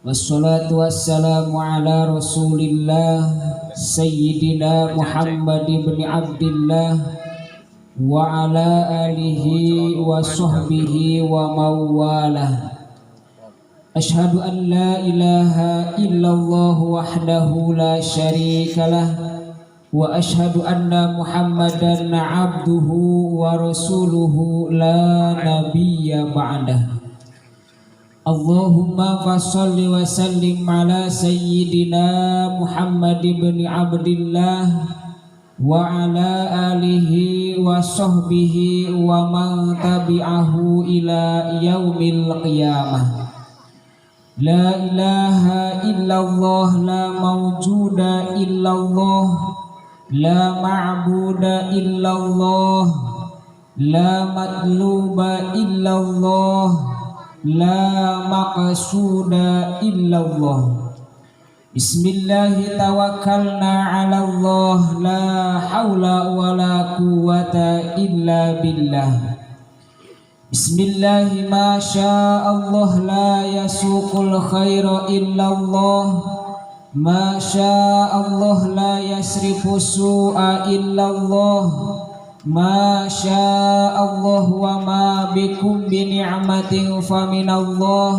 Wassalatu wassalamu ala rasulillah Sayyidina Muhammad ibn Abdillah wa ala alihi wa sahbihi wa mawalah. Ashhadu an la ilaha illallah wahdahu la syarikalah wa ashhadu anna Muhammadan abduhu wa rasuluhu la nabiyya ba'dah. Allahumma fassalli wa sallim ala sayyidina Muhammad ibn Abdillah wa ala alihi wa sahbihi wa man tabi'ahu ila yaumil qiyamah. La ilaha illallah, la mawjuda illallah, la ma'buda illallah, la matluba illallah, la maqsuda illallah. Bismillahi tawakkalna ala Allah, la hawla wa la quwwata illa billah. Bismillahi ma syaa Allah, la yasuqul khaira illallah, ma syaa Allah la yasrifu su'a illallah, ma syaa Allah wa ma bikum bi ni'matin fa minallah,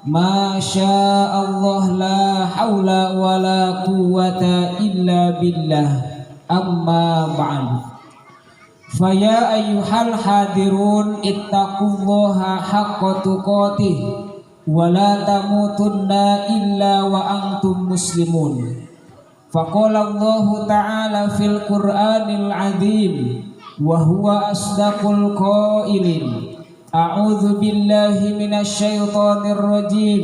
ma syaa Allah la haula wa la quwwata illa billah. Amma ba'du. Fa ya ayyuhal hadirun ittaqullaha haqqa tuqatih wa la tamutunna illa wa antum muslimun. Faqala Allah ta'ala fil Qur'anil 'adzim wa huwa asdaqul qailin. A'udzu billahi minasy syaithanir rajim.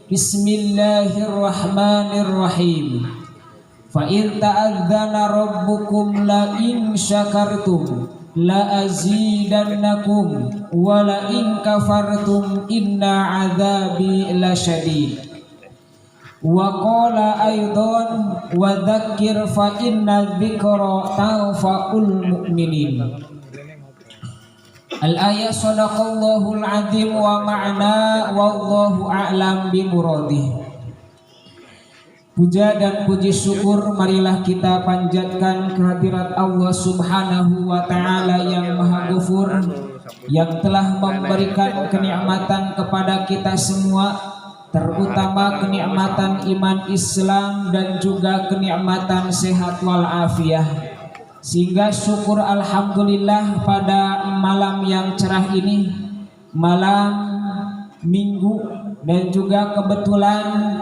Bismillahirrahmanirrahim. Fa in ta'adzana rabbukum la in syakartum la azidannakum wa la in kafartum inna 'adzabi lasyadid. Wa qala aidan wa dzakir fa inna dzikra tanfa'ul mu'minin. Al-ayat sadaqallahul azim wa ma'na wallahu a'lam bi muradih. Puja dan puji syukur marilah kita panjatkan kehadirat Allah Subhanahu wa taala yang Maha Ghafur, yang telah memberikan kenikmatan kepada kita semua, terutama kenikmatan iman Islam dan juga kenikmatan sehat wal afiah. Sehingga syukur alhamdulillah pada malam yang cerah ini, malam Minggu, dan juga kebetulan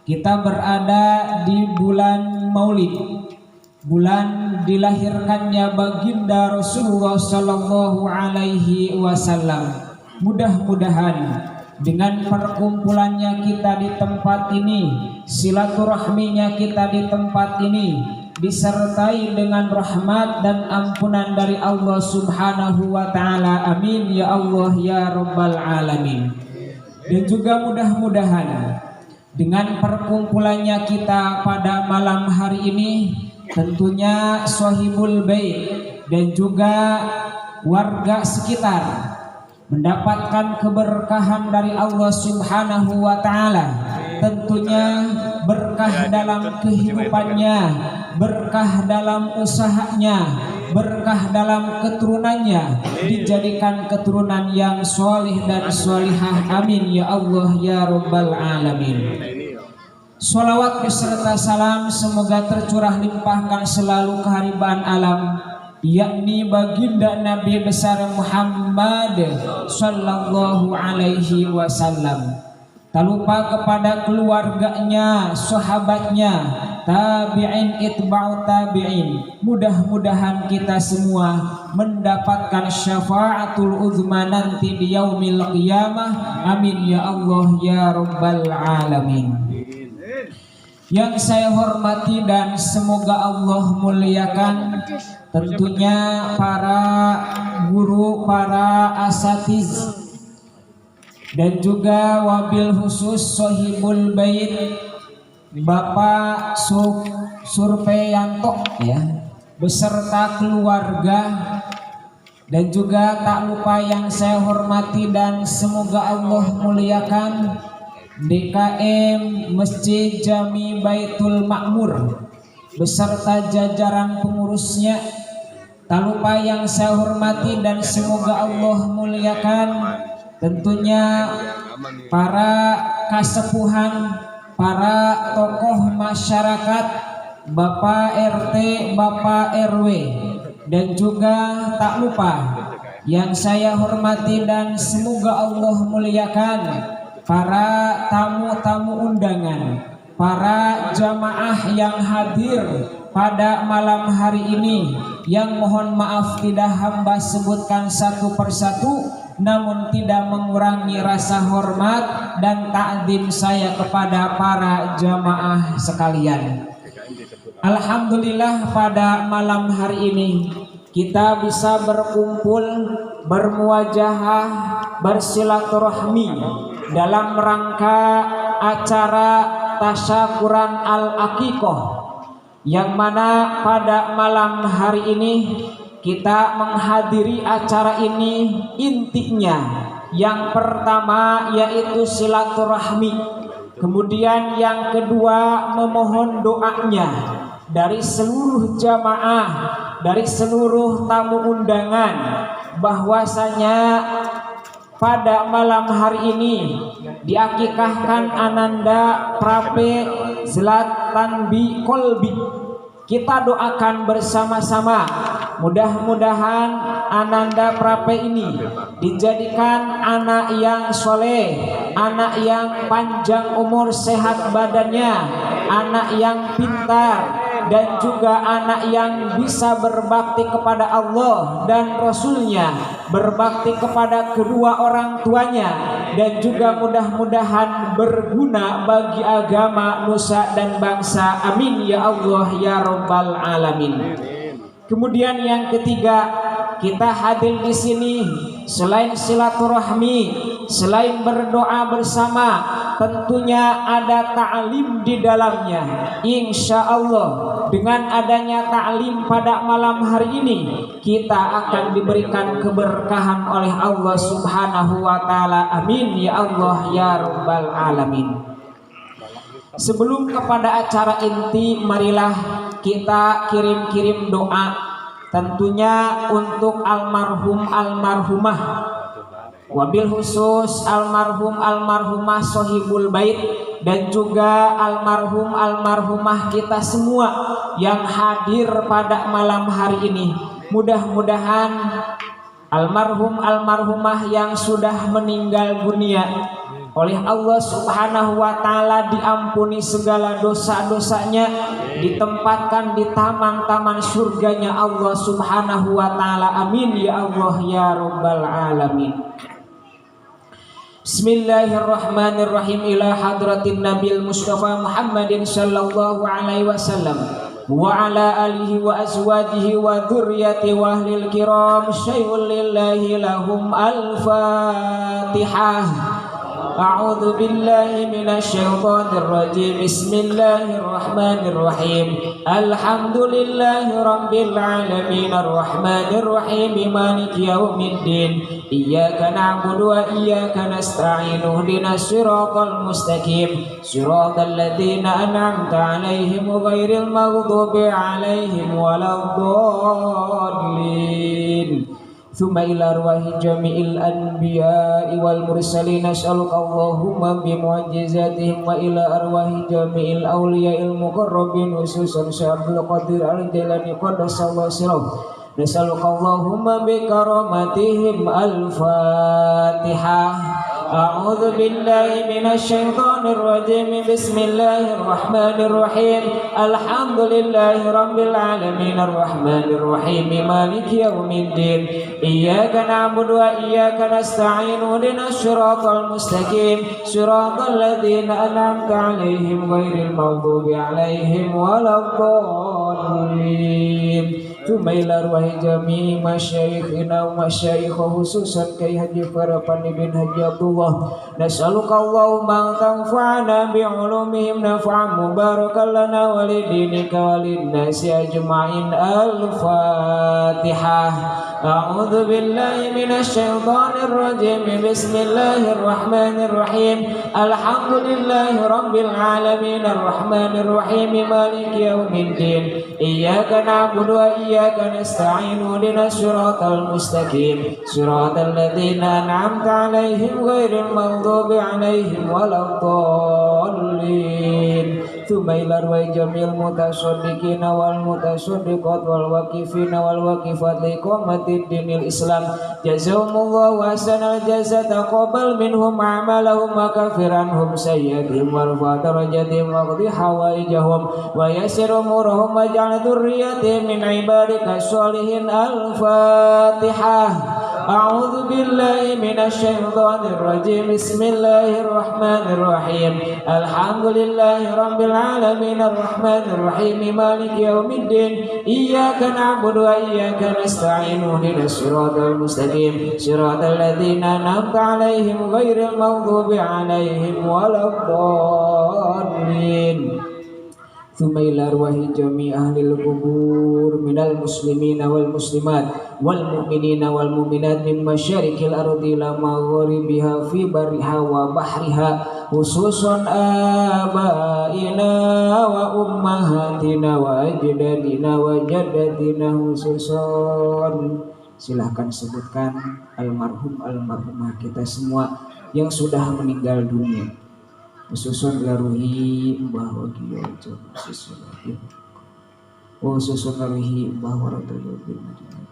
kita berada di bulan Maulid, bulan dilahirkannya baginda Rasulullah sallallahu alaihi wasallam. Mudah-mudahan dengan perkumpulannya kita di tempat ini, silaturahminya kita di tempat ini, disertai dengan rahmat dan ampunan dari Allah Subhanahu wa taala. Amin ya Allah ya rabbal alamin. Dan juga mudah-mudahan dengan perkumpulannya kita pada malam hari ini, tentunya Sohibul Bait dan juga warga sekitar mendapatkan keberkahan dari Allah Subhanahu wa taala. Tentunya berkah dalam kehidupannya, berkah dalam usahanya, berkah dalam keturunannya, dijadikan keturunan yang soleh dan solihah. Amin ya Allah ya rabbal alamin. Sholawat beserta salam semoga tercurah limpahkan selalu keharibaan alam, yakni baginda Nabi besar Muhammad sallallahu alaihi wasallam. Tak lupa kepada keluarganya, sahabatnya, tabi'in itba'u tabi'in. Mudah-mudahan kita semua mendapatkan syafaatul uzma nanti di yaumil qiyamah. Amin ya Allah ya rabbal alamin. Yang saya hormati dan semoga Allah muliakan, tentunya para guru, para asatiz, dan juga wabil khusus Sohibul Bait Bapak Surpeyanto ya, beserta keluarga Dan juga tak lupa yang saya hormati dan semoga Allah muliakan DKM Masjid Jami Baitul Makmur beserta jajaran pengurusnya. Tak lupa yang saya hormati dan semoga Allah muliakan tentunya para kasepuhan, para tokoh masyarakat, Bapak RT, Bapak RW, dan juga tak lupa yang saya hormati dan semoga Allah muliakan para tamu-tamu undangan, para jamaah yang hadir pada malam hari ini, yang mohon maaf tidak hamba sebutkan satu persatu, namun tidak mengurangi rasa hormat dan takdim saya kepada para jamaah sekalian. Alhamdulillah pada malam hari ini kita bisa berkumpul, bermuajahah, bersilaturahmi dalam rangka acara tasyakuran al-aqiqah, yang mana pada malam hari ini kita menghadiri acara ini intinya yang pertama yaitu silaturahmi, kemudian yang kedua memohon doanya dari seluruh jamaah, dari seluruh tamu undangan, bahwasanya pada malam hari ini diakikahkan Ananda Prape Zlatanbi Kolbi. Kita doakan bersama-sama, mudah-mudahan Ananda Prape ini dijadikan anak yang soleh, anak yang panjang umur, sehat badannya, anak yang pintar, dan juga anak yang bisa berbakti kepada Allah dan Rasulnya, berbakti kepada kedua orang tuanya, dan juga mudah-mudahan berguna bagi agama, nusa dan bangsa. Amin ya Allah ya Rabbal Alamin. Kemudian yang ketiga, kita hadir di sini selain silaturahmi, selain berdoa bersama, tentunya ada ta'lim di dalamnya. Insya Allah dengan adanya ta'lim pada malam hari ini, kita akan diberikan keberkahan oleh Allah Subhanahu wa Ta'ala. Amin ya Allah ya Rabbal Alamin. Sebelum kepada acara inti, marilah kita kirim-kirim doa, tentunya untuk almarhum almarhumah, wabil khusus almarhum almarhumah sohibul bait, dan juga almarhum almarhumah kita semua yang hadir pada malam hari ini. Mudah-mudahan almarhum almarhumah yang sudah meninggal dunia oleh Allah Subhanahu wa Ta'ala diampuni segala dosa-dosanya, ditempatkan di taman-taman surganya Allah Subhanahu wa Ta'ala. Amin ya Allah ya Rabbal Alamin. Bismillahirrahmanirrahim. Ila hadratin Nabil Mustafa Muhammadin sallallahu alaihi wasallam wa ala alihi wa azwajihi wa dzurriyyati wa ahlil kiram syai'un lillahi lahum al-fatihah. A'udzu billahi minasyaitonir rajim. Bismillahirrahmanirrahim. Alhamdulillahi rabbil alamin arrahmanir rahim maliki yaumiddin. Iyyaka na'budu wa iyyaka nasta'in. Ihdinas siratal mustaqim. Siratal ladzina an'amta 'alaihim ghairil maghdubi 'alaihim waladdallin. ثم إلى أرواح جميع الأنبياء والمرسلين أسألك اللهم بمعجزاتهم وإلى أرواح جميع الأولياء المقربين خصوصا شيخ عبد القادر الجيلاني قدس الله سره نسألك اللهم بكرامتهم الفاتحة. أعوذ بالله من الشيطان الرجيم. بسم الله الرحمن الرحيم. الحمد لله رب العالمين الرحمن الرحيم مالك يوم الدين. إياك نعبد وإياك نستعين. اهدنا الصراط المستقيم صراط الذين أنعمت عليهم غير المغضوب عليهم ولا الضالين. ثم إلى أرواح جميع مشايخنا ومشايخ خصوصا كي حجي فرقان بن حجي عبد الله نسألك اللهم أن تنفعنا بعلومهم نفعا مباركا لنا ولدينك وللناس أجمعين. الفاتحة. أعوذ بالله من الشيطان الرجيم بسم الله الرحمن الرحيم الحمد لله رب العالمين الرحمن الرحيم مالك يوم الدين إياك نعبد وإياك نستعين اهدنا الصراط المستقيم صراط الذين أنعمت عليهم غير المغضوب عليهم ولا الضالين ثم إلى أرواح جميع المتصدقين والمتصدقات والواقفين والواقفات لإقامة الدين الإسلام جزاهم الله أحسن الجزاء تقبل منهم أعمالهم وكفر عنهم سيئاتهم وارفع درجاتهم واقض حوائجهم ويسر أمورهم واجعل ذريتهم من عبادك الصالحين. الفاتحة. أعوذ بالله من الشيطان الرجيم بسم الله الرحمن الرحيم الحمد لله رب العالمين الرحمن الرحيم مالك يوم الدين إياك نعبد وإياك نستعين اهدنا الصراط المستقيم صراط الذين أنعمت عليهم غير المغضوب عليهم ولا الضالين ثم إلى أرواح جميع أهل القبور من المسلمين والمسلمات والمؤمنين والمؤمنات من مشارق الأرض إلى مغاربها في برها وبحرها خصوصا آبائنا وأمهاتنا وأجدادنا وجداتنا خصوصا. Silahkan sebutkan almarhum almarhumah kita semua yang sudah meninggal dunia. Susun laruhi Mbah Wagio Jono Sisulatin Susun laruhi Mbah Waratoyo bin Madinah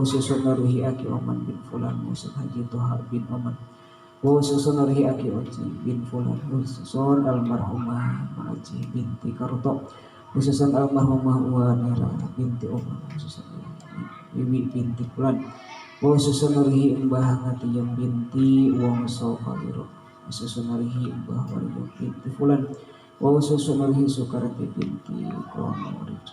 Susun laruhi Aki Oman bin Fulan Musa Haji Toha bin Oman Susun laruhi Aki Oji bin Fulan Susun almarhumah Haji binti Karto Susun almarhumah Wanera binti Oman Susun Bibi binti Fulan Susun laruhi Mbah Ngatiyam binti Wongso Kawiro Susunarihi Mbah Wario binti Fulan wa susunarihi Sukarti binti Qamurij.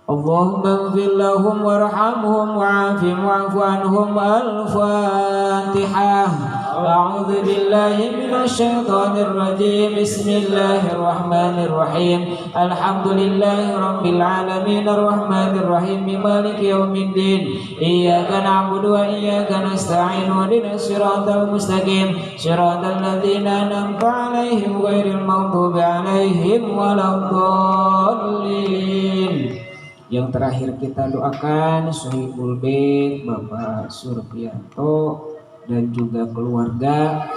Allahumma ighfir lahum warhamhum wa'afihim wa'fu anhum. Al-Fatihah. A'udzu billahi minasy syaithanir rajim. Bismillahir rahmanir rahim. Alhamdulillahi rabbil alamin arrahmanir rahim maliki yaumiddin. Iyyaka na'budu wa iyyaka nasta'in ihdinas siratal mustaqim siratal ladzina an'amta 'alaihim ghairil maghdubi 'alaihim waladdallin. Yang terakhir kita doakan Sohibul Bait Bapak Surprianto dan juga keluarga,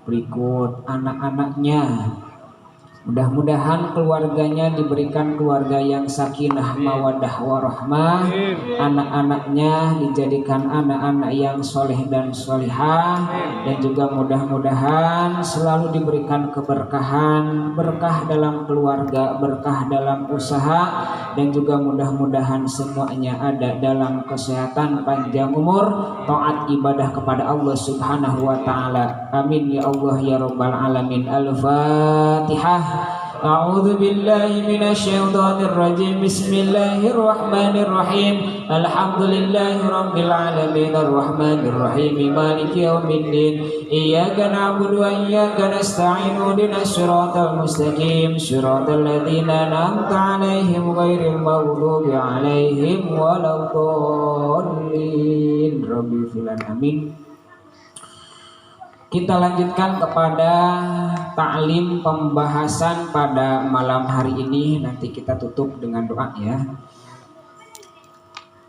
berikut anak-anaknya. Mudah-mudahan keluarganya diberikan keluarga yang sakinah mawaddah warahmah, anak-anaknya dijadikan anak-anak yang soleh dan solihah, dan juga mudah-mudahan selalu diberikan keberkahan, berkah dalam keluarga, berkah dalam usaha, dan juga mudah-mudahan semuanya ada dalam kesehatan, panjang umur, taat ibadah kepada Allah Subhanahu wa taala. Amin ya Allah ya rabbal alamin. Al-Fatihah. A'udzu billahi minasy syaithanir rajim. Bismillahir rahmanir rahim. Alhamdulillahi rabbil alamin arrahmanir rahim maliki yaumiddin. Iyyaka na'budu wa iyyaka nasta'in ihdinas siratal mustaqim siratal ladzina an'amta 'alaihim ghairil maghdubi 'alaihim waladdallin. Rabbil filan amin. Kita lanjutkan kepada taklim pembahasan pada malam hari ini. Nanti kita tutup dengan doa ya.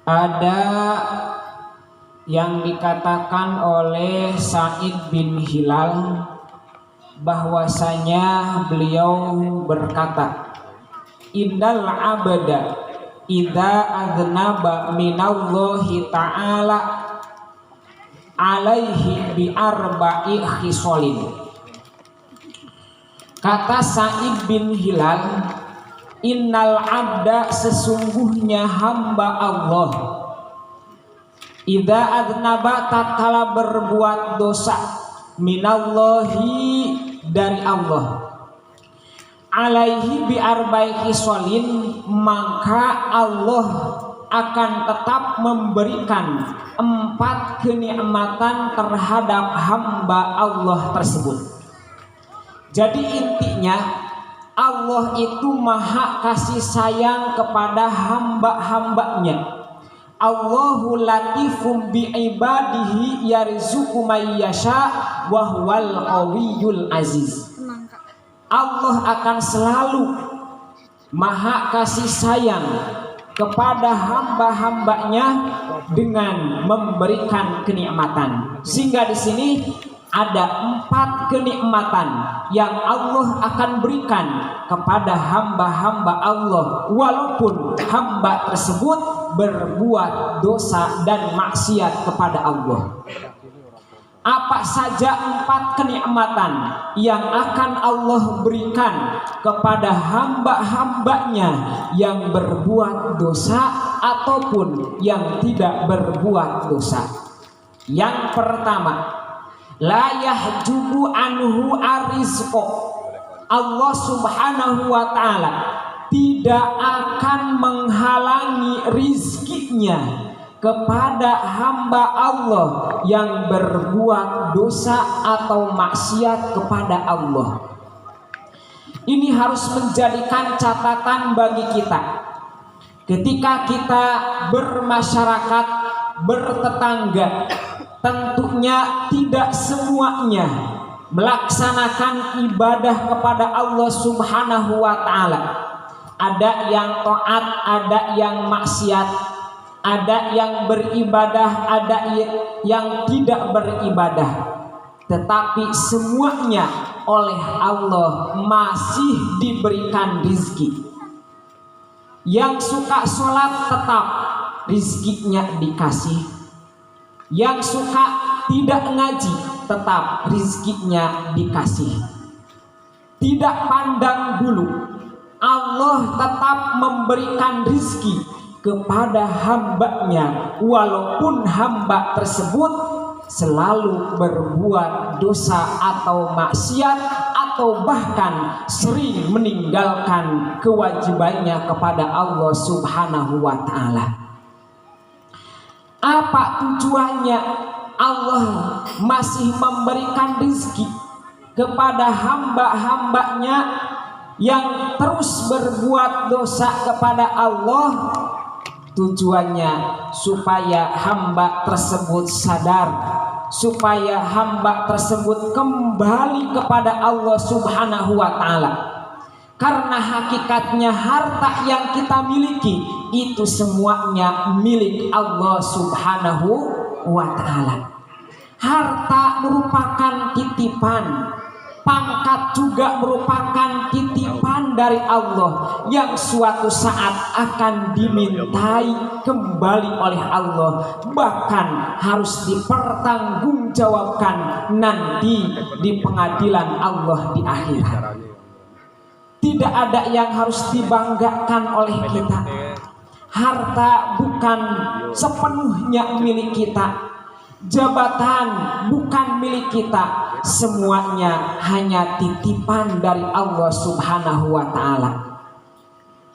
Ada yang dikatakan oleh Sa'id bin Hilal bahwasanya beliau berkata, Innal abada idza adnaba minallahi ta'ala alaihi bi arba'i khisolin. Kata Sa'id bin Hilal, innal abda sesungguhnya hamba Allah, idza adnaba tatkala berbuat dosa, minallahi dari Allah, alaihi bi arba'i khisolin, maka Allah akan tetap memberikan 4 kenikmatan terhadap hamba Allah tersebut. Jadi intinya Allah itu maha kasih sayang kepada hamba-hambanya. Allahu latifum bi ibadihi yarzuqu may yasha wa huwal qawiyyul aziz. Allah akan selalu maha kasih sayang kepada hamba-hambanya dengan memberikan kenikmatan. Sehingga di sini ada 4 kenikmatan yang Allah akan berikan kepada hamba-hamba Allah walaupun hamba tersebut berbuat dosa dan maksiat kepada Allah. Apa saja 4 kenikmatan yang akan Allah berikan kepada hamba-hambanya yang berbuat dosa ataupun yang tidak berbuat dosa. Yang pertama, la yahjubu anhu arizqo. Allah subhanahu wa ta'ala tidak akan menghalangi rizkinya kepada hamba Allah yang berbuat dosa atau maksiat kepada Allah. Ini harus menjadikan catatan bagi kita. Ketika kita bermasyarakat, bertetangga, tentunya tidak semuanya melaksanakan ibadah kepada Allah subhanahu wa ta'ala. Ada yang taat, ada yang maksiat, ada yang beribadah, ada yang tidak beribadah. Tetapi semuanya oleh Allah masih diberikan rizki. Yang suka sholat tetap rizkinya dikasih. Yang suka tidak ngaji tetap rizkinya dikasih. Tidak pandang bulu, Allah tetap memberikan rizki kepada hambanya walaupun hamba tersebut selalu berbuat dosa atau maksiat atau bahkan sering meninggalkan kewajibannya kepada Allah subhanahu wa ta'ala. Apa tujuannya Allah masih memberikan rizki kepada hamba-hambanya yang terus berbuat dosa kepada Allah? Tujuannya supaya hamba tersebut sadar, supaya hamba tersebut kembali kepada Allah subhanahu wa ta'ala. Karena hakikatnya harta yang kita miliki itu semuanya milik Allah subhanahu wa ta'ala. Harta merupakan titipan, pangkat juga merupakan titipan dari Allah yang suatu saat akan dimintai kembali oleh Allah, bahkan harus dipertanggungjawabkan nanti di pengadilan Allah di akhirat. Tidak ada yang harus dibanggakan oleh kita. Harta bukan sepenuhnya milik kita. Jabatan bukan milik kita, semuanya hanya titipan dari Allah subhanahu wa ta'ala.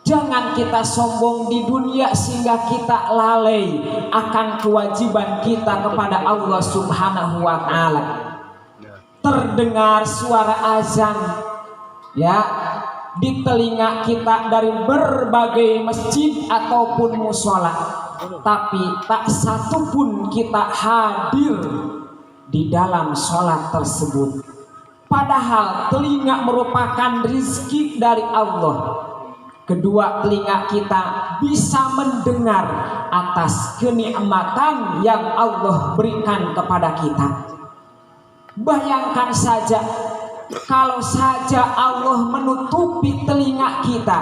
Jangan kita sombong di dunia sehingga kita lalai akan kewajiban kita kepada Allah subhanahu wa ta'ala. Terdengar suara azan ya di telinga kita dari berbagai masjid ataupun musola, tapi tak satu pun kita hadir di dalam sholat tersebut. Padahal telinga merupakan rizki dari Allah. Kedua telinga kita bisa mendengar atas kenikmatan yang Allah berikan kepada kita. Bayangkan saja kalau saja Allah menutupi telinga kita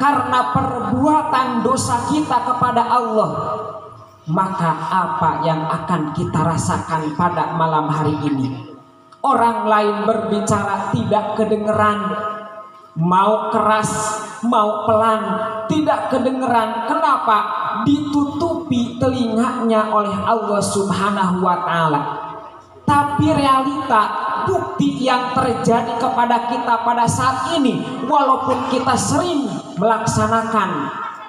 karena perbuatan dosa kita kepada Allah, maka apa yang akan kita rasakan pada malam hari ini? Orang lain berbicara tidak kedengeran, mau keras mau pelan tidak kedengeran. Kenapa? Ditutupi telinganya oleh Allah subhanahu wa ta'ala. Tapi realita, bukti yang terjadi kepada kita pada saat ini, walaupun kita sering melaksanakan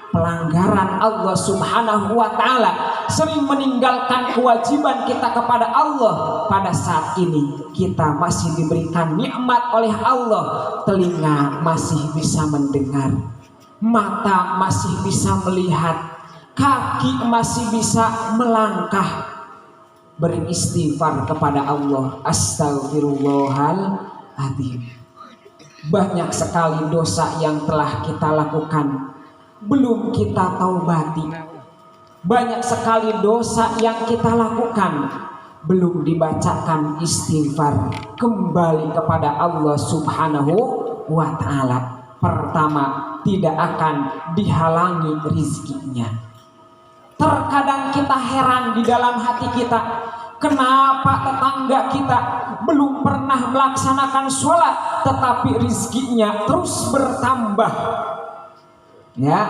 pelanggaran Allah subhanahu wa ta'ala, sering meninggalkan kewajiban kita kepada Allah, pada saat ini kita masih diberikan nikmat oleh Allah. Telinga masih bisa mendengar, mata masih bisa melihat, kaki masih bisa melangkah, beristighfar kepada Allah. Astagfirullahaladzim. Banyak sekali dosa yang telah kita lakukan belum kita taubati. Banyak sekali dosa yang kita lakukan belum dibacakan istighfar kembali kepada Allah Subhanahu wa ta'ala. Pertama, tidak akan dihalangi rizkinya. Terkadang kita heran di dalam hati kita, kenapa tetangga kita belum pernah melaksanakan sholat tetapi rizkinya terus bertambah. Ya,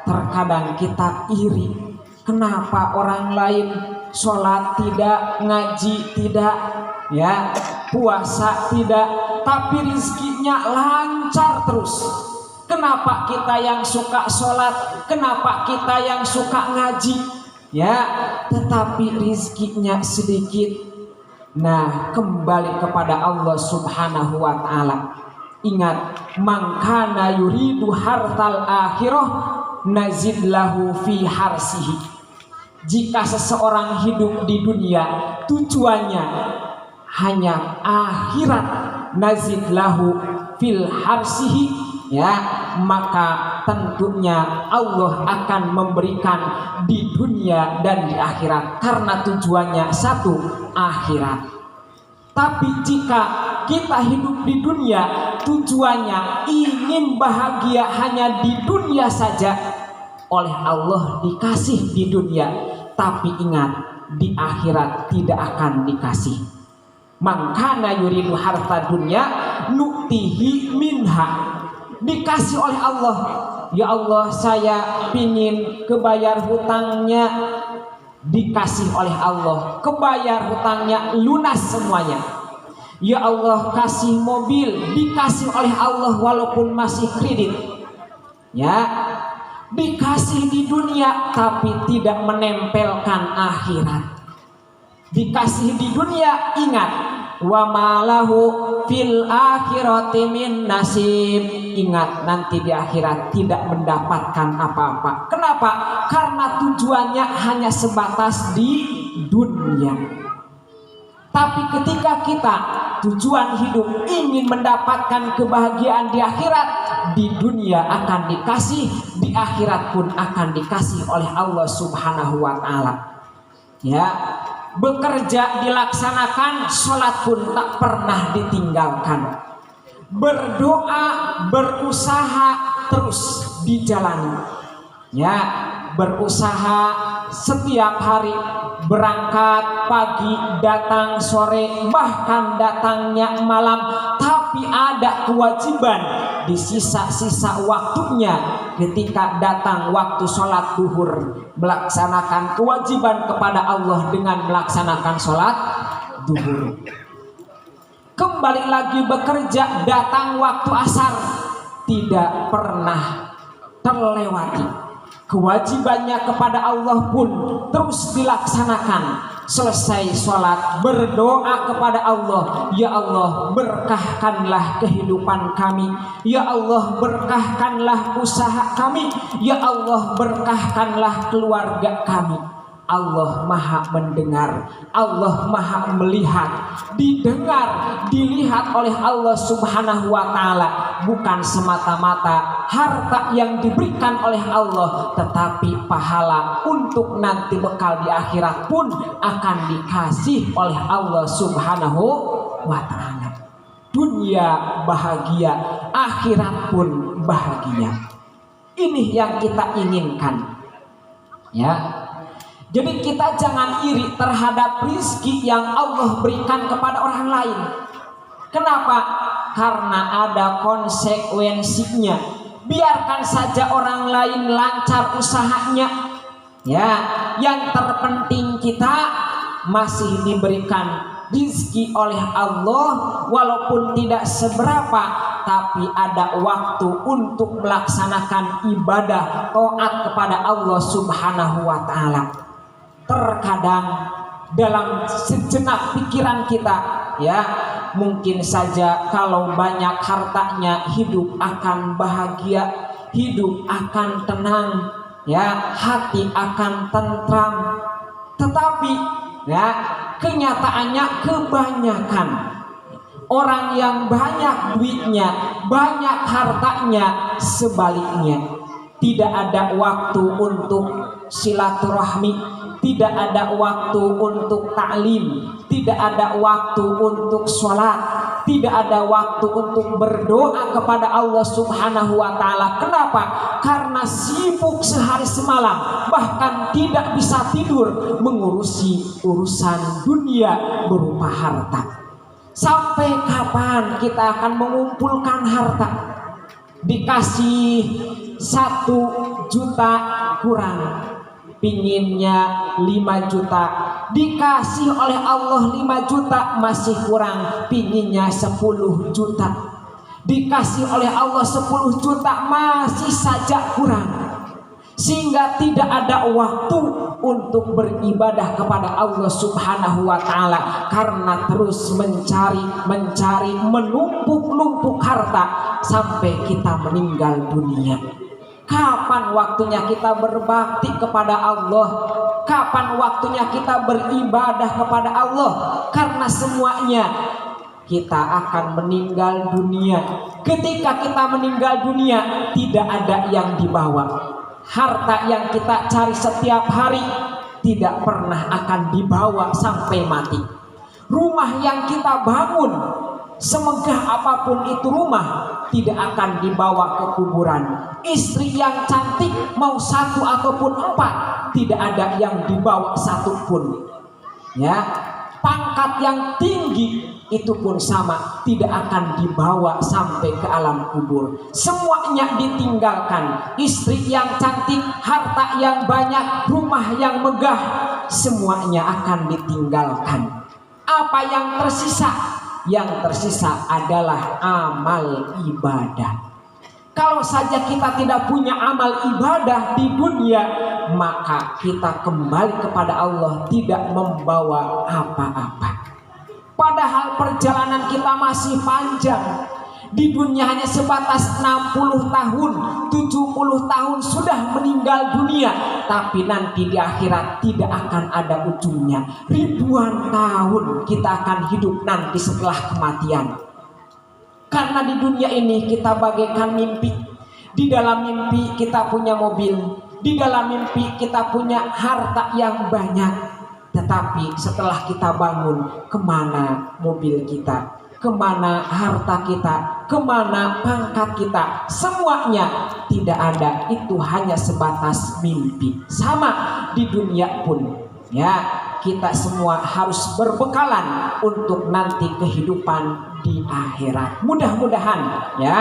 terkadang kita iri, kenapa orang lain sholat tidak, ngaji tidak, ya, puasa tidak, tapi rizkinya lancar terus. Kenapa kita yang suka sholat, kenapa kita yang suka ngaji, ya, tetapi rizkinya sedikit. Nah, kembali kepada Allah Subhanahu wa ta'ala. Ingat, man kana yuridu hartal akhirah nazid lahu fi harsihi. Jika seseorang hidup di dunia tujuannya hanya akhirat, nazid lahu fil harsihi, ya, maka tentunya Allah akan memberikan di dunia dan di akhirat, karena tujuannya satu, akhirat. Tapi jika kita hidup di dunia tujuannya ingin bahagia hanya di dunia saja, oleh Allah dikasih di dunia, tapi ingat, di akhirat tidak akan dikasih. Man kana yuridu harta dunya nu'tihi minha. Dikasih oleh Allah. Ya Allah, saya pingin kebayar hutangnya, dikasih oleh Allah, kebayar hutangnya lunas semuanya. Ya Allah, kasih mobil, dikasih oleh Allah walaupun masih kredit. Ya, dikasih di dunia tapi tidak menempelkan akhirat. Dikasih di dunia, ingat, wa malahu fil akhirati min nasib. Ingat, nanti di akhirat tidak mendapatkan apa-apa. Kenapa? Karena tujuannya hanya sebatas di dunia. Tapi ketika kita tujuan hidup ingin mendapatkan kebahagiaan di akhirat, di dunia akan dikasih, di akhirat pun akan dikasih oleh Allah Subhanahu wa ta'ala. Ya, bekerja dilaksanakan, sholat pun tak pernah ditinggalkan. Berdoa, berusaha terus dijalani. Ya, berusaha setiap hari, berangkat pagi, datang sore, bahkan datangnya malam. Tapi ada kewajiban di sisa-sisa waktunya, ketika datang waktu sholat duhur, melaksanakan kewajiban kepada Allah dengan melaksanakan sholat duhur. Kembali lagi bekerja, datang waktu asar, tidak pernah terlewati. Kewajibannya kepada Allah pun terus dilaksanakan. Selesai sholat, berdoa kepada Allah, ya Allah, berkahkanlah kehidupan kami, ya Allah, berkahkanlah usaha kami, ya Allah, berkahkanlah keluarga kami. Allah maha mendengar, Allah maha melihat, didengar, dilihat oleh Allah Subhanahu wa ta'ala. Bukan semata-mata harta yang diberikan oleh Allah, tetapi pahala untuk nanti bekal di akhirat pun akan dikasih oleh Allah Subhanahu wa ta'ala. Dunia bahagia, akhirat pun bahagia. Ini yang kita inginkan, ya. Jadi kita jangan iri terhadap rizki yang Allah berikan kepada orang lain. Kenapa? Karena ada konsekuensinya. Biarkan saja orang lain lancar usahanya. Ya, yang terpenting kita masih diberikan rizki oleh Allah, walaupun tidak seberapa, tapi ada waktu untuk melaksanakan ibadah taat kepada Allah Subhanahu wa ta'ala. Terkadang dalam sejenak pikiran kita, ya, mungkin saja kalau banyak hartanya hidup akan bahagia, hidup akan tenang. ya hati akan tentram. Tetapi ya kenyataannya kebanyakan orang yang banyak duitnya, banyak hartanya, sebaliknya tidak ada waktu untuk silaturahmi, tidak ada waktu untuk taklim, tidak ada waktu untuk sholat, tidak ada waktu untuk berdoa kepada Allah Subhanahu wa Ta'ala. Kenapa? Karena sibuk sehari semalam, bahkan tidak bisa tidur mengurusi urusan dunia berupa harta. Sampai kapan kita akan mengumpulkan harta? Dikasih 1 juta kurang, pinginnya 5 juta, dikasih oleh Allah 5 juta masih kurang, pinginnya 10 juta, dikasih oleh Allah 10 juta masih saja kurang, sehingga tidak ada waktu untuk beribadah kepada Allah Subhanahu wa Ta'ala karena terus mencari, menumpuk harta sampai kita meninggal dunia. Kapan waktunya kita berbakti kepada Allah? Kapan waktunya kita beribadah kepada Allah? Karena semuanya kita akan meninggal dunia. Ketika kita meninggal dunia, tidak ada yang dibawa. Harta yang kita cari setiap hari tidak pernah akan dibawa sampai mati. Rumah yang kita bangun, semegah apapun itu rumah, tidak akan dibawa ke kuburan. Istri yang cantik mau 1 ataupun 4, tidak ada yang dibawa 1 pun. Ya, pangkat yang tinggi itu pun sama, tidak akan dibawa sampai ke alam kubur. Semuanya ditinggalkan. Istri yang cantik, harta yang banyak, rumah yang megah, semuanya akan ditinggalkan. Apa yang tersisa? Yang tersisa adalah amal ibadah. Kalau saja kita tidak punya amal ibadah di dunia, maka kita kembali kepada Allah tidak membawa apa-apa. Padahal perjalanan kita masih panjang. Di dunia hanya sebatas 60 tahun, 70 tahun sudah meninggal dunia. Tapi nanti di akhirat tidak akan ada ujungnya. Ribuan tahun kita akan hidup nanti setelah kematian. Karena di dunia ini kita bagaikan mimpi. Di dalam mimpi kita punya mobil, di dalam mimpi kita punya harta yang banyak. Tetapi setelah kita bangun, kemana mobil kita, kemana harta kita, kemana pangkat kita? Semuanya tidak ada. Itu hanya sebatas mimpi. Sama di dunia pun, ya, kita semua harus berbekalan untuk nanti kehidupan di akhirat. Mudah-mudahan ya,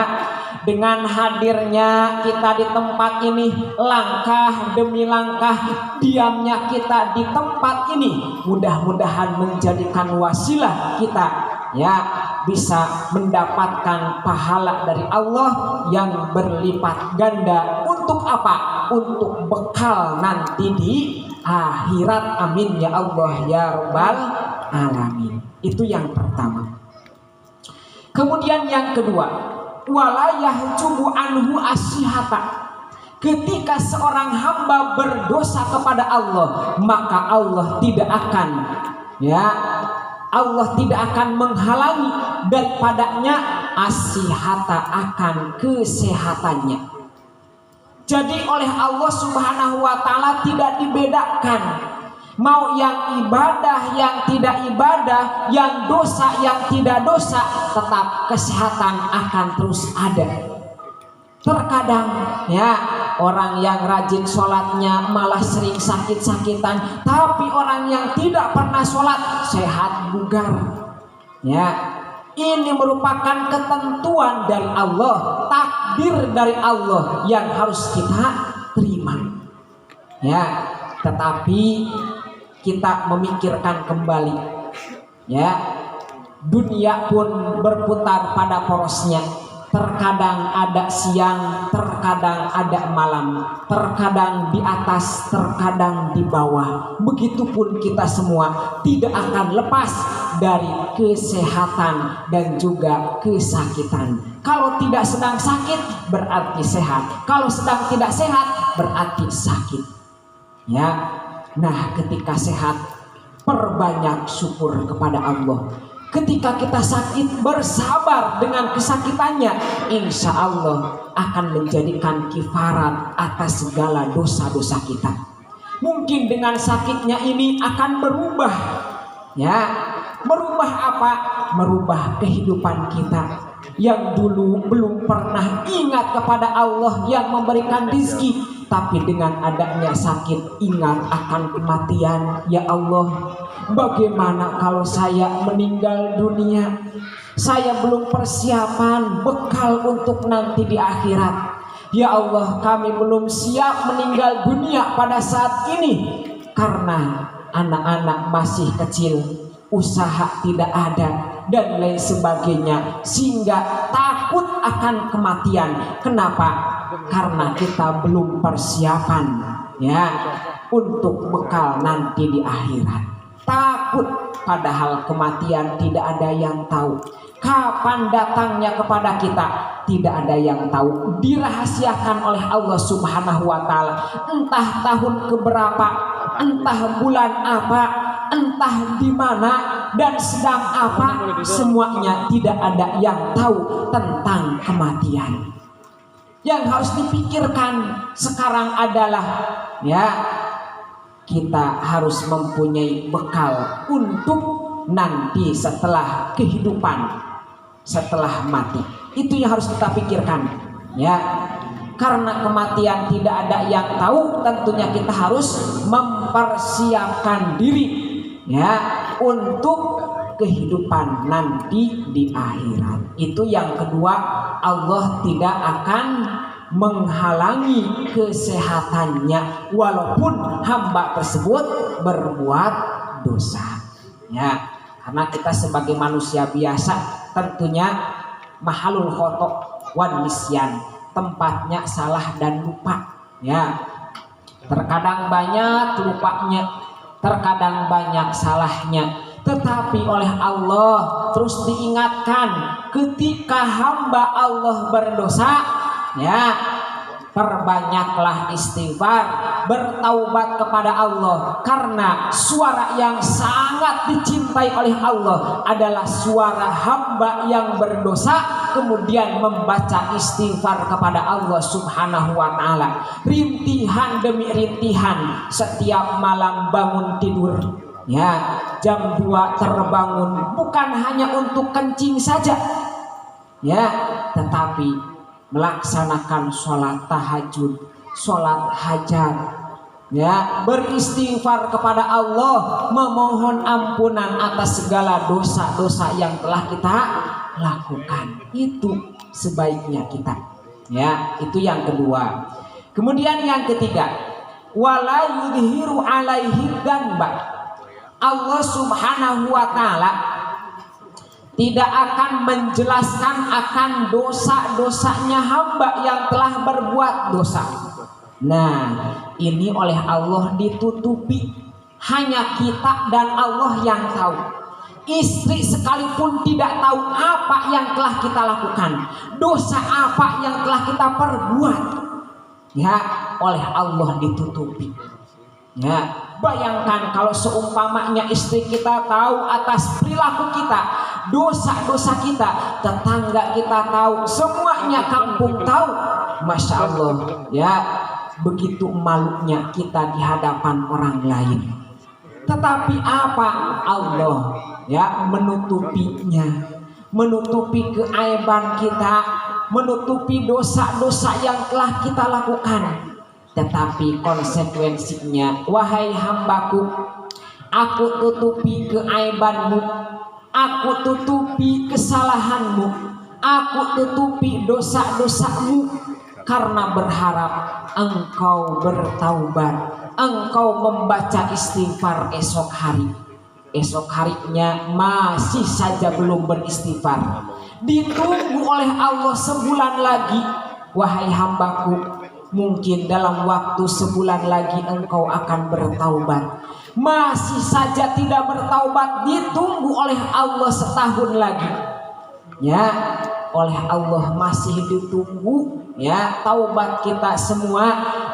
dengan hadirnya kita di tempat ini, langkah demi langkah diamnya kita di tempat ini, mudah-mudahan menjadikan wasilah kita ya bisa mendapatkan pahala dari Allah yang berlipat ganda. Untuk apa? Untuk bekal nanti di akhirat. Amin ya Allah ya Rabbal alamin. Itu yang pertama. Kemudian yang kedua, wala yahjubu anhu asyihata. Ketika seorang hamba berdosa kepada Allah, maka Allah tidak akan menghalangi daripadanya asyihata, akan kesehatannya. Jadi oleh Allah Subhanahu wa Ta'ala tidak dibedakan, mau yang ibadah, yang tidak ibadah, yang dosa, yang tidak dosa, tetap kesehatan akan terus ada. Terkadang ya, orang yang rajin sholatnya malah sering sakit-sakitan, tapi orang yang tidak pernah sholat sehat bugar. Ya, ini merupakan ketentuan dari Allah, takdir dari Allah yang harus kita terima. Ya, tetapi kita memikirkan kembali, ya, dunia pun berputar pada porosnya. Terkadang ada siang, terkadang ada malam, terkadang di atas, terkadang di bawah. Begitupun kita semua tidak akan lepas dari kesehatan dan juga kesakitan. Kalau tidak sedang sakit berarti sehat, kalau sedang tidak sehat berarti sakit. Ya. Nah, ketika sehat perbanyak syukur kepada Allah. Ketika kita sakit bersabar dengan kesakitannya, insya Allah akan menjadikan kifarat atas segala dosa-dosa kita. Mungkin dengan sakitnya ini akan berubah, ya, merubah apa? Merubah kehidupan kita yang dulu belum pernah ingat kepada Allah yang memberikan rizki, tapi dengan adanya sakit ingat akan kematian. Ya Allah, bagaimana kalau saya meninggal dunia? Saya belum persiapan bekal untuk nanti di akhirat. Ya Allah, kami belum siap meninggal dunia pada saat ini karena anak-anak masih kecil, usaha tidak ada dan lain sebagainya, sehingga takut akan kematian. Kenapa? Karena kita belum persiapan, ya, untuk bekal nanti di akhirat. Takut, padahal kematian tidak ada yang tahu. Kapan datangnya kepada kita tidak ada yang tahu. Dirahasiakan oleh Allah Subhanahu wa taala. Entah tahun keberapa, entah bulan apa, entah di mana dan sedang apa, semuanya tidak ada yang tahu tentang kematian. Yang harus dipikirkan sekarang adalah, ya, kita harus mempunyai bekal untuk nanti setelah kehidupan, setelah mati. Itu yang harus kita pikirkan, ya. Karena kematian tidak ada yang tahu, tentunya kita harus mempersiapkan diri, ya, untuk kehidupan nanti di akhirat. Itu yang kedua, Allah tidak akan menghalangi kesehatannya walaupun hamba tersebut berbuat dosa. Ya, karena kita sebagai manusia biasa tentunya mahalul khotok wan nisyan, tempatnya salah dan lupa. Ya, terkadang banyak lupanya, terkadang banyak salahnya. Tetapi oleh Allah terus diingatkan, ketika hamba Allah berdosa, ya, perbanyaklah istighfar, bertaubat kepada Allah. Karena suara yang sangat dicintai oleh Allah adalah suara hamba yang berdosa kemudian membaca istighfar kepada Allah Subhanahu wa taala. Rintihan demi rintihan setiap malam bangun tidur, ya, jam 2 terbangun bukan hanya untuk kencing saja, ya, tetapi melaksanakan sholat tahajud, sholat hajat, ya, beristighfar kepada Allah, memohon ampunan atas segala dosa-dosa yang telah kita lakukan. Itu sebaiknya kita, ya. Itu yang kedua. Kemudian yang ketiga, wala yudhiru alaihi dzanba. Allah Subhanahu wa taala tidak akan menjelaskan akan dosa-dosanya hamba yang telah berbuat dosa. Nah, ini oleh Allah ditutupi. Hanya kita dan Allah yang tahu. Istri sekalipun tidak tahu apa yang telah kita lakukan, dosa apa yang telah kita perbuat, ya, oleh Allah ditutupi. Ya, bayangkan kalau seumpamanya istri kita tahu atas perilaku kita, dosa-dosa kita, tetangga kita tahu, semuanya kampung tahu, masya Allah, ya, begitu malunya kita di hadapan orang lain. Tetapi apa? Allah, ya, menutupinya, menutupi keaiban kita, menutupi dosa-dosa yang telah kita lakukan. Tetapi konsekuensinya, wahai hambaku, aku tutupi keaibanmu, aku tutupi kesalahanmu, aku tutupi dosa-dosamu, karena berharap engkau bertaubat, engkau membaca istighfar esok hari. esok harinya masih saja belum beristighfar, ditunggu oleh Allah sebulan lagi. Wahai hambaku, mungkin dalam waktu sebulan lagi engkau akan bertaubat, masih saja tidak bertaubat, ditunggu oleh Allah setahun lagi. Ya, oleh Allah masih ditunggu ya taubat kita semua,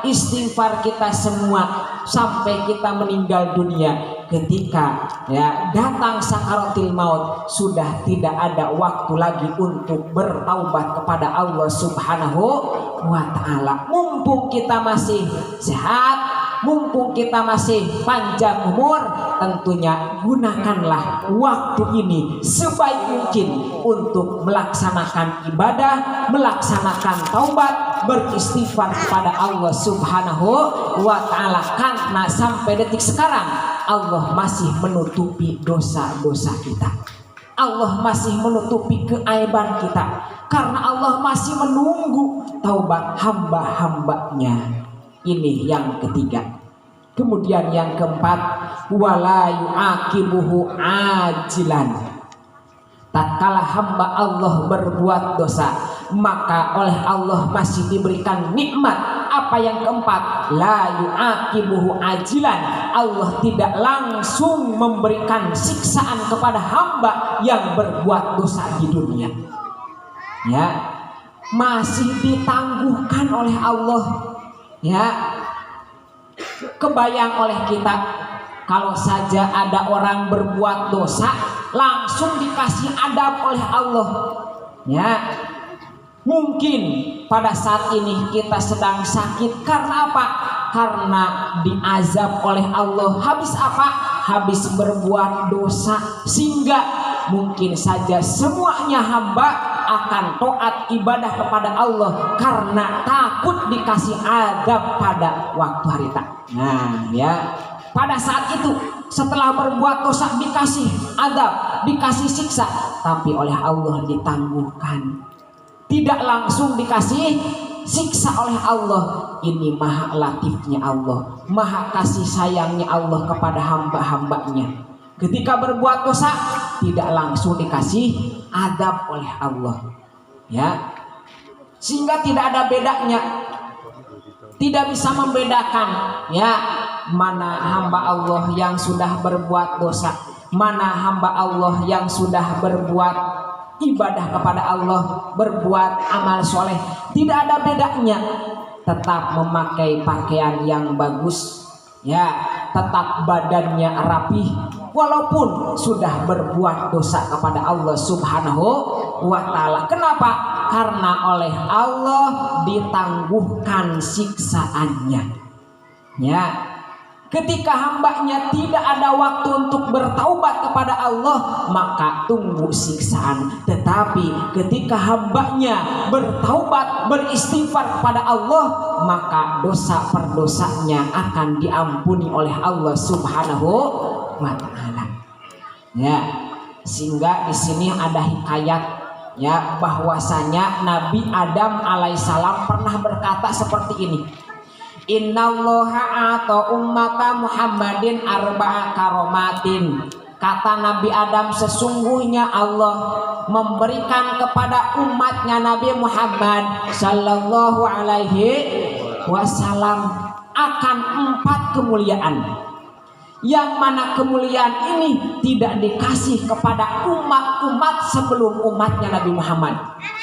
istighfar kita semua sampai kita meninggal dunia. Ketika ya datang sakaratul maut, sudah tidak ada waktu lagi untuk bertaubat kepada Allah Subhanahu wa taala. Mumpung kita masih sehat, mumpung kita masih panjang umur, tentunya gunakanlah waktu ini sebaik mungkin untuk melaksanakan ibadah, melaksanakan taubat, beristighfar kepada Allah Subhanahu wa taala. Karena sampai detik sekarang Allah masih menutupi dosa-dosa kita. Allah masih menutupi keaiban kita, karena Allah masih menunggu taubat hamba-hambanya. Ini yang ketiga. Kemudian yang keempat, wala yu'aqibuhu ajilan. Tatkala hamba Allah berbuat dosa, maka oleh Allah masih diberikan nikmat. Apa yang keempat? La yu'aqibuhu ajilan. Allah tidak langsung memberikan siksaan kepada hamba yang berbuat dosa di dunia. Ya, masih ditangguhkan oleh Allah. Ya, kebayang oleh kita kalau saja ada orang berbuat dosa langsung dikasih adab oleh Allah. Ya, mungkin pada saat ini kita sedang sakit karena apa? Karena diazab oleh Allah. Habis apa? Habis berbuat dosa, sehingga mungkin saja semuanya hamba akan taat ibadah kepada Allah karena takut dikasih azab pada waktu hari tak. Nah ya, pada saat itu setelah berbuat dosa dikasih azab, dikasih siksa, tapi oleh Allah ditangguhkan, tidak langsung dikasih siksa oleh Allah. Ini maha latifnya Allah, maha kasih sayangnya Allah kepada hamba-hambanya. Ketika berbuat dosa tidak langsung dikasih adab oleh Allah, ya, sehingga tidak ada bedanya, tidak bisa membedakan ya mana hamba Allah yang sudah berbuat dosa, mana hamba Allah yang sudah berbuat ibadah kepada Allah, berbuat amal soleh. Tidak ada bedanya, tetap memakai pakaian yang bagus, ya, tetap badannya rapi, walaupun sudah berbuat dosa kepada Allah Subhanahu wa taala. Kenapa? Karena oleh Allah ditangguhkan siksaannya. Ya, ketika hambanya tidak ada waktu untuk bertaubat kepada Allah, maka tunggu siksaan. Tetapi ketika hambanya bertaubat, beristighfar kepada Allah, maka dosa perdosanya akan diampuni oleh Allah Subhanahu wa taala. Ya, sehingga di sini ada hikayat ya bahwasanya Nabi Adam alaihissalam pernah berkata seperti ini. Innallaha ata ummata Muhammadin arba'a karomatin. Kata Nabi Adam, sesungguhnya Allah memberikan kepada umatnya Nabi Muhammad sallallahu alaihi wasallam akan 4 kemuliaan, yang mana kemuliaan ini tidak dikasih kepada umat-umat sebelum umatnya Nabi Muhammad.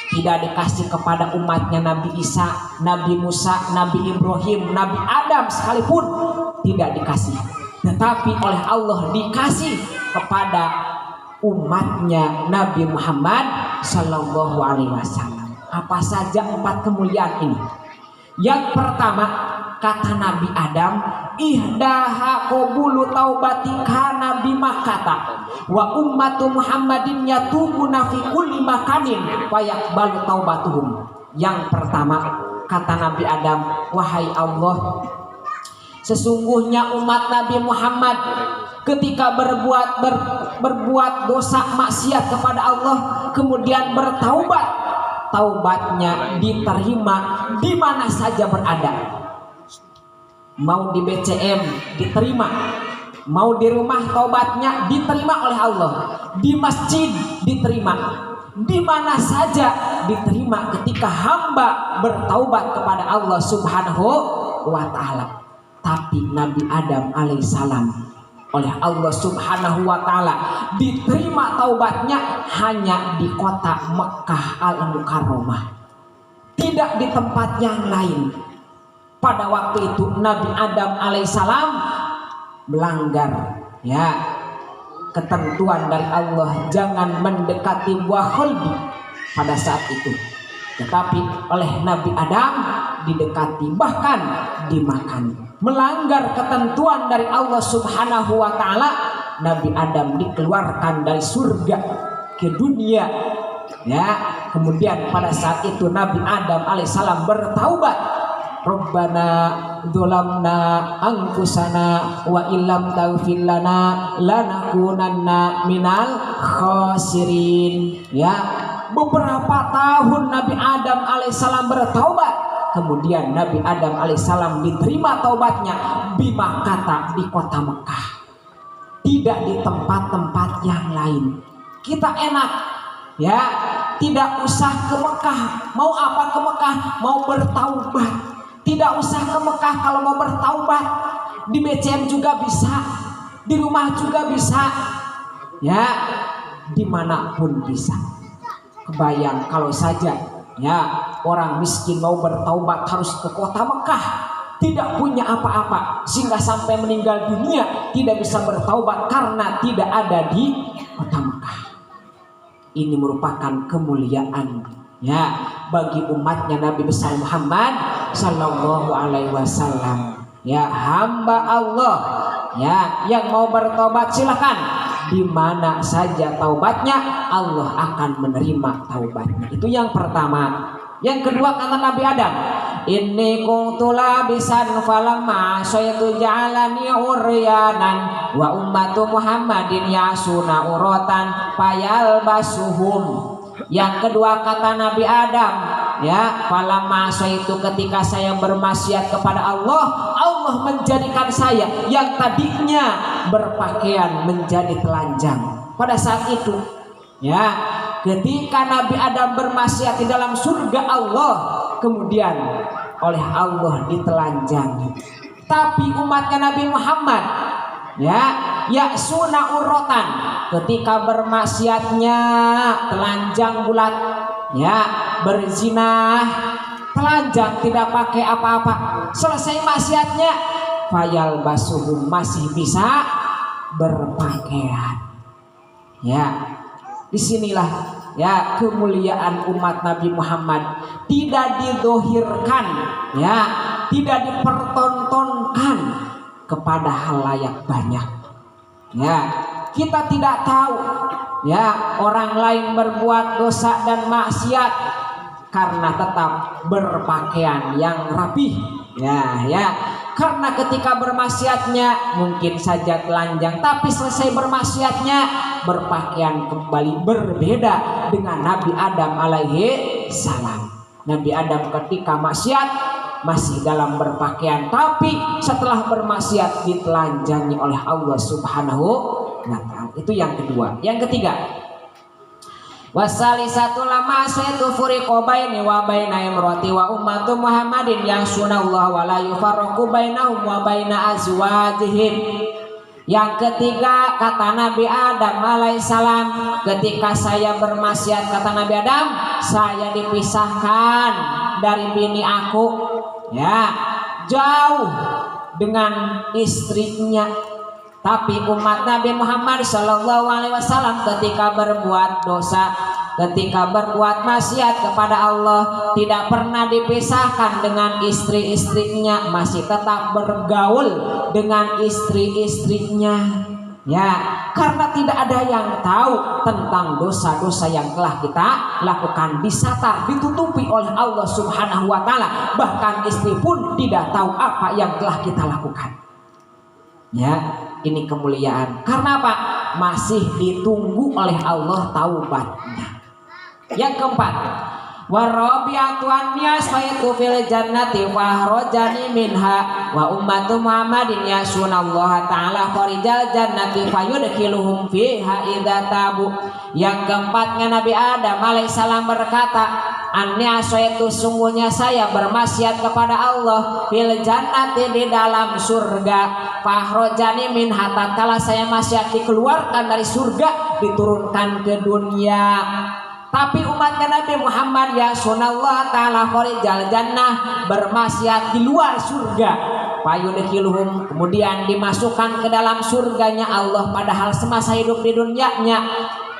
Tidak dikasih kepada umatnya Nabi Isa, Nabi Musa, Nabi Ibrahim, Nabi Adam sekalipun tidak dikasih. Tetapi oleh Allah dikasih kepada umatnya Nabi Muhammad sallallahu alaihi wasallam. Apa saja 4 kemuliaan ini? Yang pertama, kata Nabi Adam, ihdaha qabulu taubatika nabi makata wa ummatu Muhammadin yatubuna fi kulli makanin wa yaqbalu taubatuhum. Yang pertama, kata Nabi Adam, wahai Allah, sesungguhnya umat Nabi Muhammad ketika berbuat dosa maksiat kepada Allah kemudian bertaubat, taubatnya diterima di mana saja berada. Mau di BCM diterima, Mau di rumah taubatnya diterima oleh Allah, di masjid diterima, di mana saja diterima ketika hamba bertaubat kepada Allah Subhanahu wa taala. Tapi Nabi Adam alaihissalam oleh Allah Subhanahu wa taala diterima taubatnya hanya di kota Mekkah Al-Mukarramah, tidak di tempat yang lain. Pada waktu itu Nabi Adam alaihissalam melanggar ketentuan dari Allah, jangan mendekati buah kholdi pada saat itu. Tetapi oleh Nabi Adam didekati, bahkan dimakan. Melanggar ketentuan dari Allah Subhanahu wa taala, Nabi Adam dikeluarkan dari surga ke dunia. Kemudian pada saat itu Nabi Adam alaihissalam bertaubat, Rabbana dzolamna anfusana wa illam taghfir lana lanakunanna minal khasirin. Beberapa tahun Nabi Adam alaihissalam bertaubat. Kemudian Nabi Adam alaihissalam diterima taubatnya di Makkah, di kota Mekah, tidak di tempat-tempat yang lain. Kita enak tidak usah ke Mekah. Mau apa ke Mekah? Mau bertaubat. Tidak usah ke Mekah kalau mau bertaubat. Di BCM juga bisa, di rumah juga bisa, dimanapun bisa. Kebayang kalau saja orang miskin mau bertaubat harus ke kota Mekah, tidak punya apa-apa, sehingga sampai meninggal dunia tidak bisa bertaubat karena tidak ada di kota Mekah. Ini merupakan kemuliaan bagi umatnya Nabi besar Muhammad Sallallahu Alaihi Wasallam. Hamba Allah yang mau bertobat silakan, di mana saja taubatnya Allah akan menerima taubatnya. Itu yang pertama. Yang kedua kata Nabi Adam, inni kuntu labisan falamma syaitu ja'alani uryanan wa ummatu Muhammadin yasuna uratan fayalbasuhum. Yang kedua kata Nabi Adam, falamma syaitu ketika saya bermaksiat kepada Allah, Allah menjadikan saya yang tadinya berpakaian menjadi telanjang. Pada saat itu ketika Nabi Adam bermaksiat di dalam surga Allah, kemudian oleh Allah ditelanjangi. Tapi umatnya Nabi Muhammad ya'suna urrotan, ketika bermaksiatnya telanjang bulat, berzina telanjang, tidak pakai apa-apa. Selesai maksiatnya fayal basuhum, masih bisa berpakaian. Disinilah kemuliaan umat Nabi Muhammad, tidak didohirkan, tidak dipertontonkan kepada halayak banyak. Kita tidak tahu orang lain berbuat dosa dan maksiat karena tetap berpakaian yang rapih. Karena ketika bermaksiatnya mungkin saja telanjang, tapi selesai bermaksiatnya berpakaian kembali. Berbeda dengan Nabi Adam alaihi salam. Nabi Adam ketika maksiat masih dalam berpakaian, tapi setelah bermaksiat ditelanjangi oleh Allah Subhanahu wa ta'ala. Itu yang kedua. Yang ketiga, wasalisatu lama saitu furiqo baini wa baina imrati wa ummatu Muhammadin yasunallahu wa la yufarraqu bainahum wa baina azwajihim. Yang ketiga kata Nabi Adam alaihissalam, ketika saya bermaksiat kata Nabi Adam, saya dipisahkan dari bini aku, jauh dengan istrinya. Tapi umat Nabi Muhammad Sallallahu Alaihi Wasallam ketika berbuat dosa, ketika berbuat maksiat kepada Allah, tidak pernah dipisahkan dengan istri-istrinya, masih tetap bergaul dengan istri-istrinya. Karena tidak ada yang tahu tentang dosa-dosa yang telah kita lakukan, disatar, ditutupi oleh Allah Subhanahu wa taala. Bahkan istri pun tidak tahu apa yang telah kita lakukan. Ini kemuliaan. Karena apa? Masih ditunggu oleh Allah taubatnya. Yang keempat, Warabi'atu an-niyas faitu fil jannati fahrajani minha wa ummatu Muhammadin yasunallaha ta'ala farijal jannati fayudkhiluhum fiha idza tabu. Yang keempatnya Nabi Adam alaihissalam berkata, an-niyas itu sungguhnya saya bermaksiat kepada Allah fil jannati di dalam surga, fahrajani minha tatkala saya maksiat dikeluarkan dari surga diturunkan ke dunia. Tapi umatnya Nabi Muhammad ya sunallah ta'ala kharijal jannah bermaksiat di luar surga, fayudkhiluhum kemudian dimasukkan ke dalam surganya Allah padahal semasa hidup di dunianya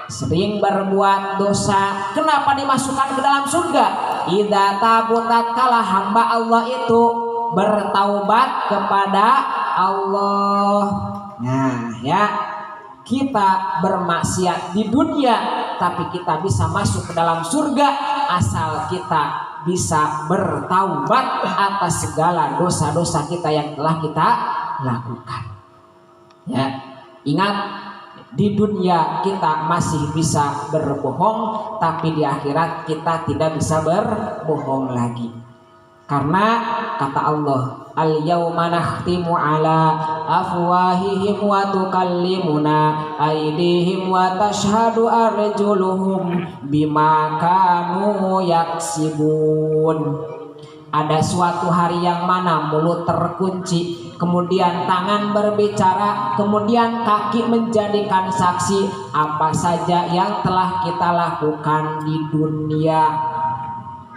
sering berbuat dosa. Kenapa dimasukkan ke dalam surga? Idza tabu tatkala hamba Allah itu bertaubat kepada Allah. Nah ya, kita bermaksiat di dunia tapi kita bisa masuk ke dalam surga asal kita bisa bertaubat atas segala dosa-dosa kita yang telah kita lakukan. Ya, ingat di dunia kita masih bisa berbohong, tapi di akhirat kita tidak bisa berbohong lagi. Karena kata Allah, al-yawma nakhtimu ala afwahihim wa tukallimuna aydihim wa tashhadu arjuluhum bima kanu yaksibun. Ada suatu hari yang mana mulut terkunci, kemudian tangan berbicara, kemudian kaki menjadikan saksi apa saja yang telah kita lakukan di dunia.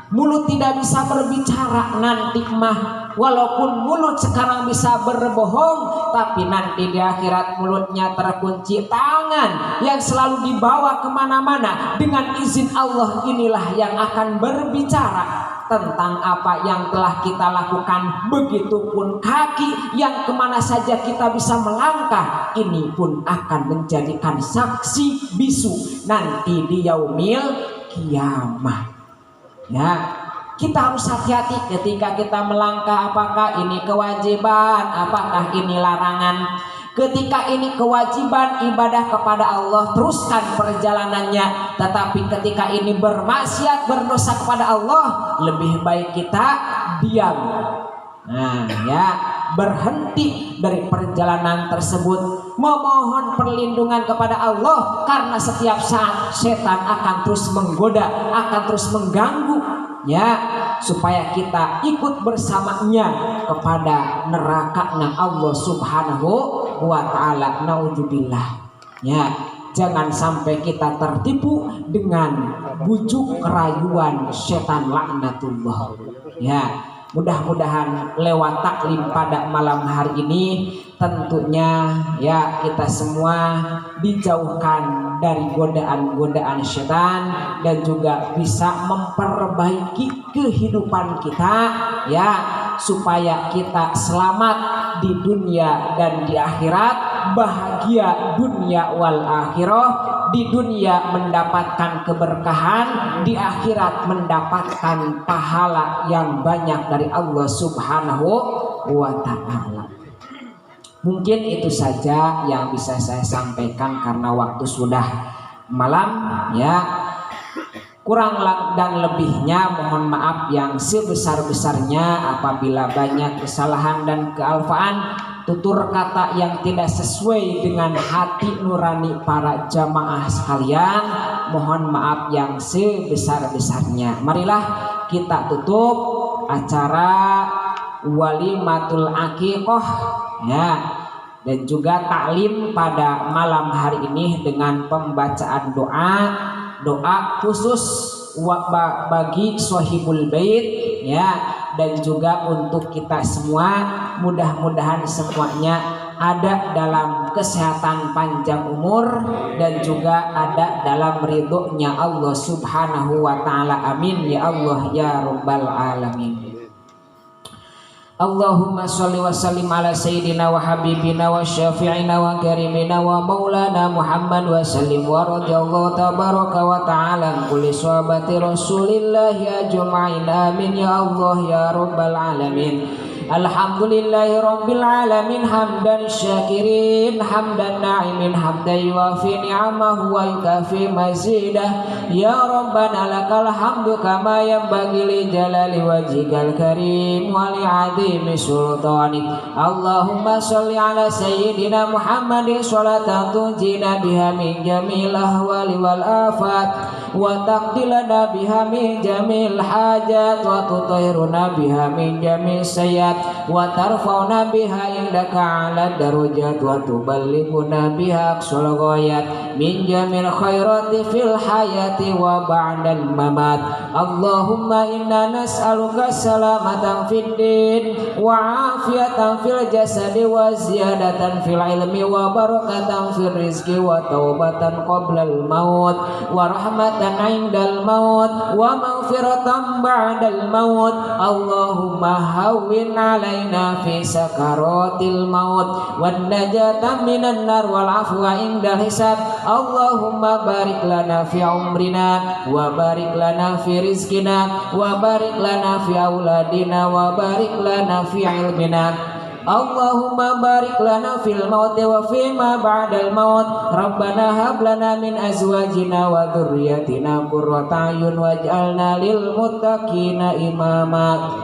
Mulut tidak bisa berbicara nanti mah, walaupun mulut sekarang bisa berbohong, tapi nanti di akhirat mulutnya terkunci. Tangan yang selalu dibawa kemana-mana dengan izin Allah inilah yang akan berbicara tentang apa yang telah kita lakukan. Begitupun kaki yang kemana saja kita bisa melangkah, ini pun akan menjadikan saksi bisu nanti di yaumil kiamah. Ya, kita harus hati-hati ketika kita melangkah, apakah ini kewajiban, apakah ini larangan. Ketika ini kewajiban ibadah kepada Allah, teruskan perjalanannya. Tetapi ketika ini bermaksiat, berdosa kepada Allah, lebih baik kita diam. Nah ya, berhenti dari perjalanan tersebut, memohon perlindungan kepada Allah, karena setiap saat setan akan terus menggoda, akan terus mengganggu, ya, supaya kita ikut bersamanya kepada nerakanya Allah Subhanahu wa ta'ala. Naudzubillah. Ya, jangan sampai kita tertipu dengan bujuk rayuan setan laknatullah. Ya, mudah-mudahan lewat taklim pada malam hari ini tentunya ya kita semua dijauhkan dari godaan-godaan setan dan juga bisa memperbaiki kehidupan kita ya, supaya kita selamat di dunia dan di akhirat, bahagia dunia wal akhirah. Di dunia mendapatkan keberkahan, di akhirat mendapatkan pahala yang banyak dari Allah Subhanahu wa ta'ala. Mungkin itu saja yang bisa saya sampaikan karena waktu sudah malam ya. Kurang dan lebihnya mohon maaf yang sebesar-besarnya apabila banyak kesalahan dan kealfaan, tutur kata yang tidak sesuai dengan hati nurani para jamaah sekalian, mohon maaf yang sebesar-besarnya. Marilah kita tutup acara walimatul aqiqah ya, dan juga taklim pada malam hari ini dengan pembacaan doa khusus bagi Sohibul Bait ya, dan juga untuk kita semua. Mudah-mudahan semuanya ada dalam kesehatan panjang umur dan juga ada dalam ridhonya Allah Subhanahu wa ta'ala. Amin ya Allah ya rabbal alamin. Allahumma sholli wa sallim ala sayyidina wa habibina wa syafi'ina wa karimina wa maulana Muhammad wa sallim wa radiyallahu tabaraka wa ta'ala kulli sahabati rasulillahi ajma'in. Amin ya Allah ya rabbal alamin. Alhamdulillahi rabbil alamin hamdan syakirin hamdan na'imin hamdan yuwafi ni'amahu wa yukafi mazidah. Ya Rabbana lakal hamdu kama yanbaghi li jalali wajhikal karim wa li 'azimi sultanik. Allahumma shalli ala sayyidina Muhammadin sholatan tunjina biha min jamil ahwali wal afat wa taqdilana biha min jamil hajat wa tutahhiruna biha min jamil sayyat wa tarfauna biha indaka ala darajat wa tuballighuna biha aqsal ghayat min jamil khairati fil hayati wa ba'dal mamat. Allahumma inna nas'aluka salamatan fid din wa afiyatan fil jasadi wa ziyadatan fil ilmi wa barakatan fil rizqi wa taubatan qoblal maut wa rahmatan indal maut wa maghfiratan ba'dal maut. Allahumma hawwin alaina fi sakaratil maut wan najatan minan nar wal afwa indal hisab. Allahumma barik lana fi umrina wa barik lana fi rizqina wa barik lana fi auladina wa barik lana fi ilmina. Allahumma barik lana fil mauti wa fima ba'dal maut. Rabbana hab lana min azwajina wa dhurriyyatina qurrata a'yun waj'alna lil muttaqina imama.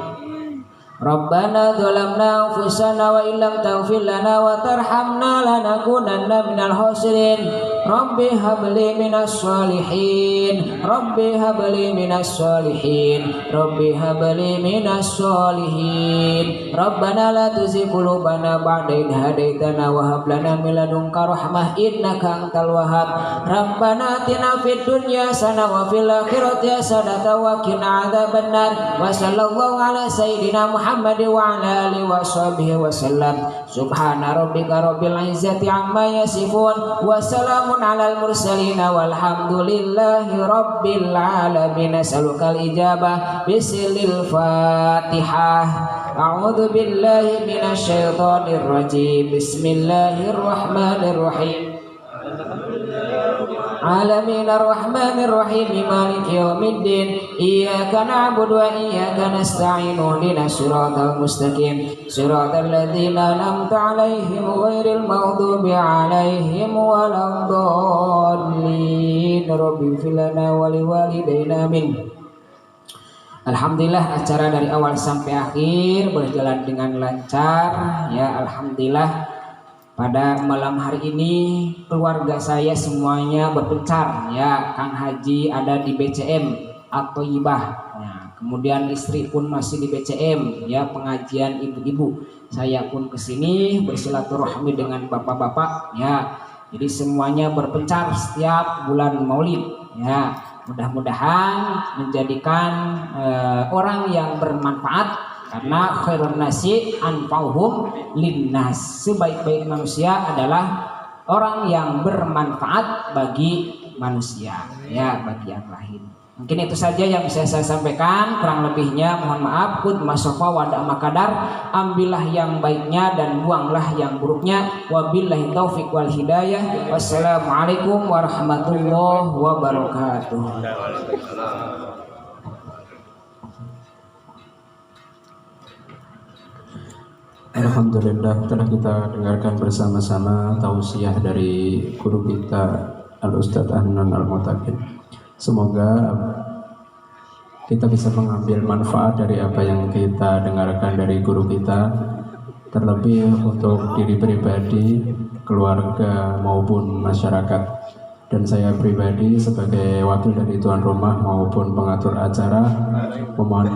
Rabbana dzalamna anfusana wa illam taghfir lana wa tarhamna lanakunanna minal khasirin. Rabbi habli minas solihin. Rabbi habli minas solihin. Rabbi habli minas solihin. Rabbana la tuzigh qulubana ba'da idh hadaitana wa hab lana min ladunka rahmah innaka antal wahhab. Rabbana atina fid dunya hasanah wa fil akhirati hasanah wa qina adzabannar. Wa sallallahu ala sayyidina Muhammad wa ala alihi wa sahbihi wa sallam. Subhana rabbika rabbil izzati amma yasifun wa salamun alal mursalin walhamdulillahi rabbil alamin. As'alukal ijabah bisilil Fatihah. A'udzu billahi minasyaitonir rajim. Bismillahirrahmanirrahim. Alamin ar-Rahmanir Rahim Maliki yaumiddin. Iyyaka na'budu wa iyyaka nasta'in. Ihdinas siratal mustaqim siratal ladzina an'amta 'alaihim ghairil maghdubi 'alaihim waladdallin. Rabbi ighfir lana wa liwalidayna amin. Alhamdulillah acara dari awal sampai akhir berjalan dengan lancar ya. Alhamdulillah pada malam hari ini keluarga saya semuanya berpencar ya. Kang Haji ada di BCM atau Ibah ya. Kemudian istri pun masih di BCM ya, pengajian ibu-ibu. Saya pun kesini bersilaturahmi dengan bapak-bapak ya. Jadi semuanya berpencar setiap bulan Maulid ya. Mudah-mudahan menjadikan orang yang bermanfaat, karena khairun nasi anfa'uhum linnas. Sebaik-baik manusia adalah orang yang bermanfaat bagi manusia ya, bagi yang lain. Mungkin itu saja yang bisa saya sampaikan, kurang lebihnya mohon maaf. Qud masofa wada makadar. Ambillah yang baiknya dan buanglah yang buruknya. Wabillahi taufik wal hidayah. Wassalamualaikum warahmatullahi wabarakatuh. Alhamdulillah, telah kita dengarkan bersama-sama tausiah dari guru kita Al-Ustadz Ahnan Al-Mutakin. Semoga kita bisa mengambil manfaat dari apa yang kita dengarkan dari guru kita, terlebih untuk diri pribadi, keluarga maupun masyarakat. Dan saya pribadi sebagai wakil dari tuan rumah maupun pengatur acara memohon